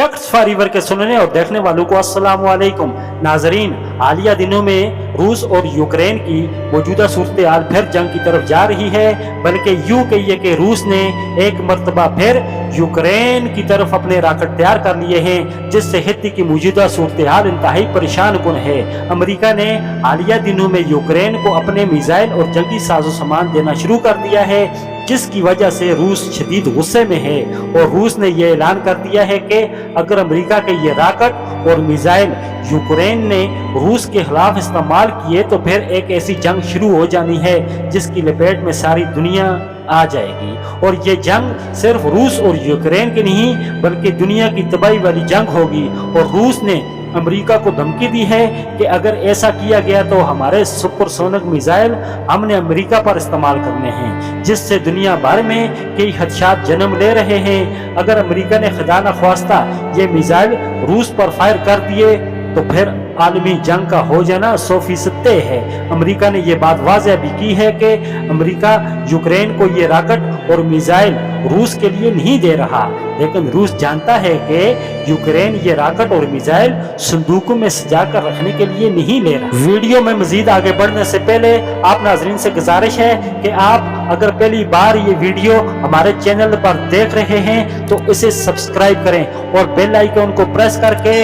Facts forever के सुनने और देखने वालों को अस्सलाम वालेकुम। नाजरीन, हालिया दिनों में रूस और यूक्रेन की मौजूदा सूरत हाल फिर जंग की तरफ जा रही है, बल्कि यूं कहिए कि रूस ने एक मरतबा फिर यूक्रेन की तरफ अपने रॉकेट तैयार कर लिए हैं, जिससे हित्ती की मौजूदा सूरत हाल इंतहाई परेशान कुन है। अमेरिका ने हालिया दिनों में यूक्रेन को अपने मिसाइल और जंगी साजो सामान देना शुरू कर दिया है, जिसकी वजह से रूस शदीद गुस्से में है और रूस ने यह ऐलान कर दिया है कि अगर अमेरिका के ये रॉकेट और मिसाइल यूक्रेन ने रूस के खिलाफ इस्तेमाल किए तो फिर एक ऐसी जंग शुरू हो जानी है जिसकी लपेट में सारी दुनिया आ जाएगी। और ये जंग सिर्फ रूस और यूक्रेन की नहीं बल्कि दुनिया की तबाही वाली जंग होगी। और रूस ने अमेरिका को धमकी दी है कि अगर ऐसा किया गया तो हमारे सुपरसोनिक मिसाइल हमने अमेरिका पर इस्तेमाल करने हैं, जिससे दुनिया भर में कई खदशात जन्म ले रहे हैं। अगर अमेरिका ने खुदा न ख्वास्ता ये मिसाइल रूस पर फायर कर दिए तो फिर आलमी जंग का हो जाना 100% तय है। अमेरिका ने यह बात वाज़ेह भी की है कि अमेरिका यूक्रेन को ये रॉकेट और मिसाइल रूस के लिए नहीं दे रहा, लेकिन रूस जानता है कि यूक्रेन ये रॉकेट और मिसाइल संदूकों में सजा कर रखने के लिए नहीं ले रहा। वीडियो में मजीद आगे बढ़ने से पहले आप नाजरीन से गुजारिश है कि आप अगर पहली बार ये वीडियो हमारे चैनल पर देख रहे हैं तो इसे सब्सक्राइब करें और बेल आइकन को प्रेस करके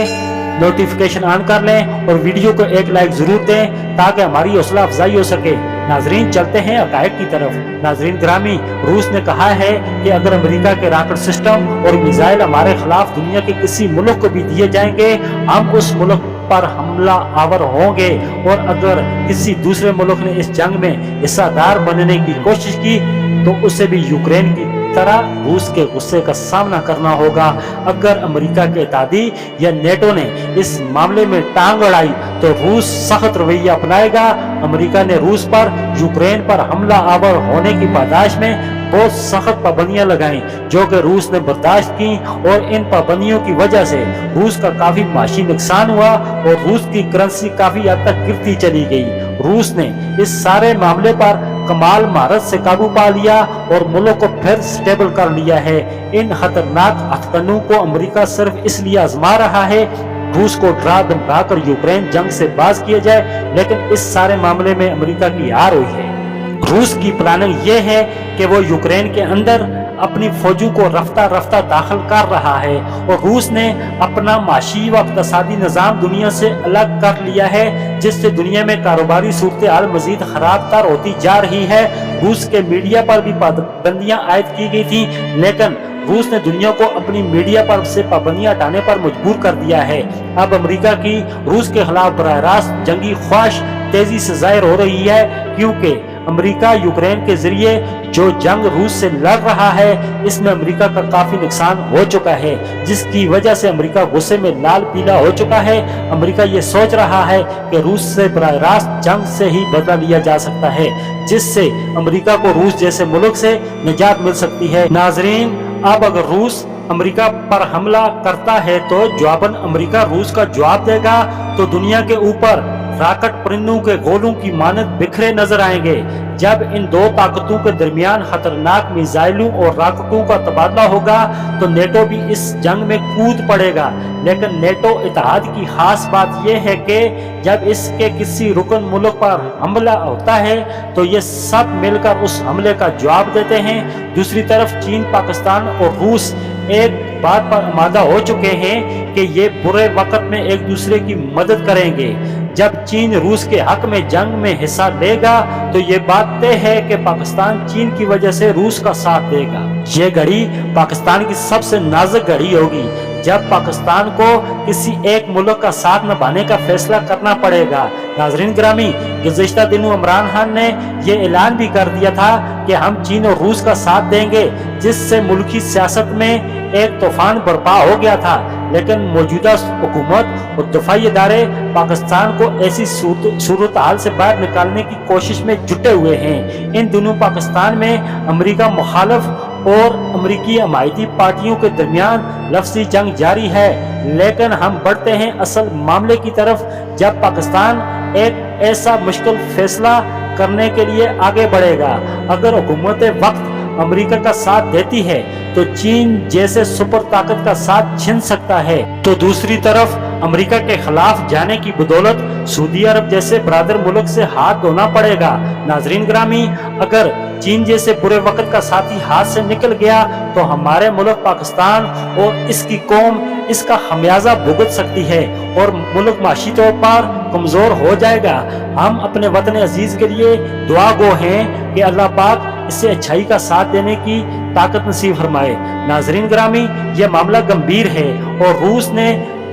नोटिफिकेशन ऑन कर लें और वीडियो को एक लाइक जरूर दें ताकि हमारी हौसला अफजाई हो सके। नाजरीन, चलते हैं हकायक की तरफ। नाजरीन ग्रामी, रूस ने कहा है कि अगर अमेरिका के रॉकेट सिस्टम और मिसाइल हमारे खिलाफ दुनिया के किसी मुल्क को भी दिए जाएंगे, हम उस मुल्क पर हमला आवर होंगे। और अगर किसी दूसरे मुल्क ने इस जंग में हिस्सेदार बनने की कोशिश की तो उसे भी यूक्रेन की तरह रूस के गुस्से का सामना करना होगा। अगर अमेरिका के इत्तेहादी या नेटो ने इस मामले में टांग अड़ाई तो रूस सख्त रवैया अपनाएगा। अमेरिका ने रूस पर यूक्रेन पर हमला आवर होने की पादाश में बहुत सख्त पाबंदियां लगाई जो कि रूस ने बर्दाश्त की, और इन पाबंदियों की वजह से रूस का काफी माशी नुकसान हुआ और रूस की करेंसी काफी हद तक गिरती चली गई। रूस ने इस सारे मामले पर कमाल महारत से काबू पा लिया और मुल्क को फिर स्टेबल कर लिया है। इन खतरनाक हथकंडों को अमेरिका सिर्फ इसलिए आजमा रहा है रूस को डरा धमका कर यूक्रेन जंग से बाज किया जाए, लेकिन इस सारे मामले में अमेरिका की हार हुई है। रूस की प्लानिंग ये है कि वो यूक्रेन के अंदर अपनी फौजों को रफ्ता रफ्ता दाखिल कर रहा है और रूस ने अपना माशी व इक़्तिसादी निज़ाम दुनिया से अलग कर लिया है, जिससे दुनिया में कारोबारी सूरत हाल मजीद खराब तर होती जा रही है। रूस के मीडिया पर भी पाबंदियां आयद की गई थी, लेकिन रूस ने दुनिया को अपनी मीडिया पर से पाबंदियां हटाने पर मजबूर कर दिया है। अब अमेरिका की रूस के खिलाफ बराह रास्त जंगी ख्वाहिश तेजी से जाहिर हो रही है, क्योंकि अमेरिका यूक्रेन के जरिए जो जंग रूस से लड़ रहा है इसमें अमेरिका का काफी नुकसान हो चुका है, जिसकी वजह से अमेरिका गुस्से में लाल पीला हो चुका है। अमेरिका ये सोच रहा है कि रूस से बराह रास्त जंग से ही बदला लिया जा सकता है, जिससे अमेरिका को रूस जैसे मुल्क से निजात मिल सकती है। नाजरीन, अब अगर रूस अमेरिका पर हमला करता है तो जवाबन अमेरिका रूस का जवाब देगा तो दुनिया के ऊपर रॉकेट परिंदों के गोलों की मानद बिखरे नजर आएंगे। जब इन दो ताकतों के दरमियान खतरनाक मिसाइलों और रॉकेटों का तबादला होगा तो नेटो भी इस जंग में कूद पड़ेगा। लेकिन नेटो इत्तेहाद की खास बात यह है कि जब इसके किसी रुकन मुल्क पर हमला होता है तो ये सब मिलकर उस हमले का जवाब देते हैं। दूसरी तरफ चीन, पाकिस्तान और रूस एक बात पर आमादा हो चुके हैं कि ये बुरे वक्त में एक दूसरे की मदद करेंगे। जब चीन रूस के हक में जंग में हिस्सा लेगा तो ये बात तय है कि पाकिस्तान चीन की वजह से रूस का साथ देगा। ये घड़ी पाकिस्तान की सबसे नाजुक घड़ी होगी जब पाकिस्तान को किसी एक मुल्क का साथ निभाने का फैसला करना पड़ेगा। नाजरीन ग्रामी, गुज़िश्ता दिनों इमरान खान ने यह ऐलान भी कर दिया था कि हम चीन और रूस का साथ देंगे, जिससे मुल्की सियासत में एक तूफान बर्पा हो गया था। लेकिन मौजूदा हुकूमत और दफाई इदारे पाकिस्तान को ऐसी सूरत हाल से बाहर निकालने की कोशिश में जुटे हुए हैं। इन दिनों पाकिस्तान में अमेरिका मुखालिफ और अमेरिकी हमायती पार्टियों के दरमियान लफ्ज़ी जंग जारी है, लेकिन हम बढ़ते हैं असल मामले की तरफ जब पाकिस्तान एक ऐसा मुश्किल फैसला करने के लिए आगे बढ़ेगा। अगर हुकूमत वक्त अमेरिका का साथ देती है तो चीन जैसे सुपर ताकत का साथ छीन सकता है, तो दूसरी तरफ अमेरिका के खिलाफ जाने की बदौलत सऊदी अरब जैसे ब्रादर मुल्क से हाथ धोना पड़ेगा। नाजरीन ग्रामी, अगर चीन जैसे बुरे वक्त का साथी हाथ से निकल गया तो हमारे मुल्क पाकिस्तान और इसकी कौम इसका खमियाजा भुगत सकती है और मुल्क माशी तौर पर कमजोर हो जाएगा। हम अपने वतन अजीज के लिए दुआ गो हैं कि अल्लाह पाक इससे अच्छाई का साथ देने की ताकत नसीब फरमाए। नाजरीन ग्रामी, यह मामला गंभीर है और रूस ने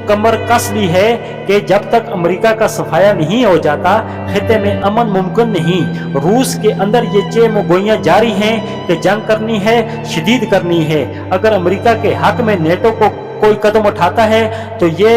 कमर कस ली है कि जब तक अमेरिका का सफाया नहीं हो जाता खिते में अमन मुमकिन नहीं। रूस के अंदर ये चेमगोइयां जारी हैं कि जंग करनी है, शदीद करनी है। अगर अमेरिका के हक में नेटो को कोई कदम उठाता है तो ये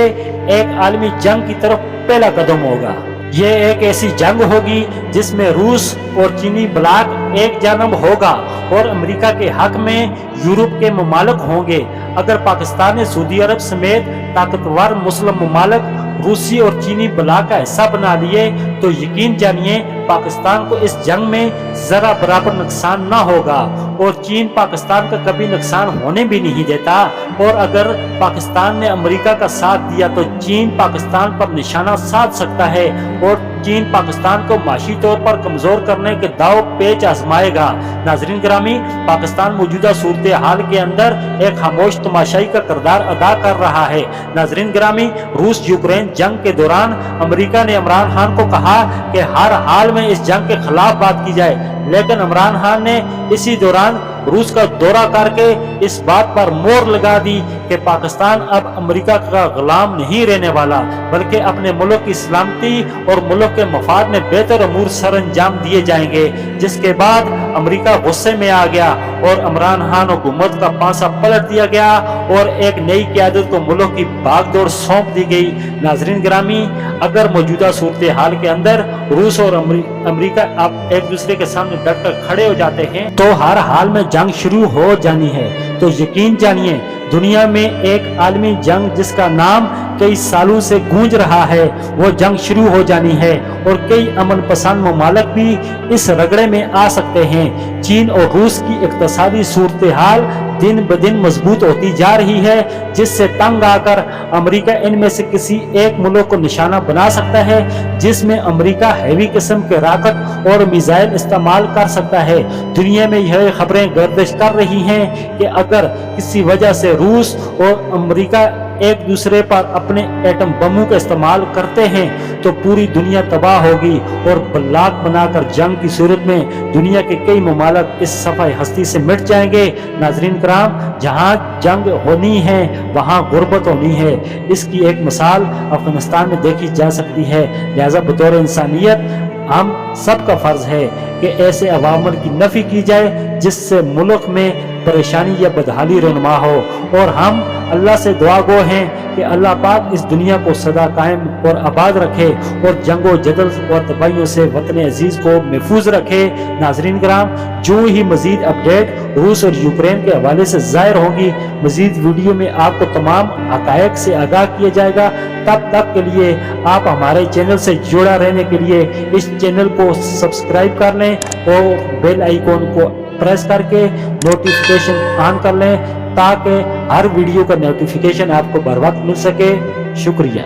एक आलमी जंग की तरफ पहला कदम होगा। ये एक ऐसी जंग होगी जिसमें रूस और चीनी ब्लॉक एक जानब होगा और अमेरिका के हक में यूरोप के ममालिक होंगे। अगर पाकिस्तान ने सऊदी अरब समेत ताकतवर मुस्लिम ममालिक रूसी और चीनी ब्लॉक का हिस्सा बना लिए तो यकीन जानिए पाकिस्तान को इस जंग में जरा बराबर नुकसान ना होगा और चीन पाकिस्तान का कभी नुकसान होने भी नहीं देता। और अगर पाकिस्तान ने अमेरिका का साथ दिया तो चीन पाकिस्तान पर निशाना साध सकता है और चीन पाकिस्तान को माशी तौर पर कमजोर करने के दाव पेच आजमाएगा। नाजरीन ग्रामी, पाकिस्तान मौजूदा सूरत हाल के अंदर एक खामोश तमाशाई का किरदार अदा कर रहा है। नाजरीन ग्रामी, रूस यूक्रेन जंग के दौरान अमेरिका ने इमरान खान को कहा कि हर हाल में इस जंग के खिलाफ बात की जाए, लेकिन इमरान खान ने इसी दौरान रूस का दौरा करके इस बात पर मोहर लगा दी कि पाकिस्तान अब अमेरिका का गुलाम नहीं रहने वाला बल्कि अपने मुल्क की सलामती और मुल्क के मफाद में बेहतर अमूर सर अंजाम दिए जाएंगे। जिसके बाद अमेरिका गुस्से में आ गया और इमरान खान हुकूमत का पांसा पलट दिया गया और एक नई क़यादत को मुल्क की भागदौड़ सौंप दी गई। नाजरीन ग्रामी, अगर मौजूदा सूरत हाल के अंदर रूस और अमेरिका अब एक दूसरे के सामने डट कर खड़े हो जाते हैं तो हर हाल में जंग शुरू हो जानी है। तो यकीन जानिए दुनिया में एक आलमी जंग जिसका नाम कई सालों से गूंज रहा है वो जंग शुरू हो जानी है और कई अमन पसंद ममालिक भी इस रगड़े में आ सकते हैं। चीन और रूस की इक्तसादी सूरत हाल दिन ब दिन मजबूत होती जा रही है जिससे तंग आकर अमेरिका इनमें से किसी एक मुल्क को निशाना बना सकता है जिसमें अमेरिका हैवी किस्म के रॉकेट और मिसाइल इस्तेमाल कर सकता है। दुनिया में यह खबरें गर्दिश कर रही हैं कि अगर किसी वजह से रूस और अमेरिका एक दूसरे पर अपने एटम बमों का इस्तेमाल करते हैं तो पूरी दुनिया तबाह होगी और ब्लॉक बनाकर जंग की सूरत में दुनिया के कई ममालिक इस सफाई हस्ती से मिट जाएंगे। नाजरीन कराम, जहां जंग होनी है वहां गुर्बत होनी है। इसकी एक मिसाल अफगानिस्तान में देखी जा सकती है। लिहाजा बतौर इंसानियत हम सबका फर्ज है कि ऐसे अवामल की नफी की जाए जिससे मुल्क में परेशानी या बदहाली रहनुमा हो और हम अल्लाह से दुआ गो हैं कि अल्लाह पाक इस दुनिया को सदा कायम और आबाद रखे और जंगो जदल और तबाहियों से वतन अजीज को महफूज रखे। नाजरीन कराम, जो ही मजीद अपडेट रूस और यूक्रेन के हवाले से जाहिर होंगी मजीद वीडियो में आपको तमाम हकायक से आगाह किया जाएगा। तब तक के लिए आप हमारे चैनल से जुड़ा रहने के लिए इस चैनल को सब्सक्राइब कर लें और बेल आइकॉन को प्रेस करके नोटिफिकेशन ऑन कर लें ताकि हर वीडियो का नोटिफिकेशन आपको बर वक्त मिल सके। शुक्रिया।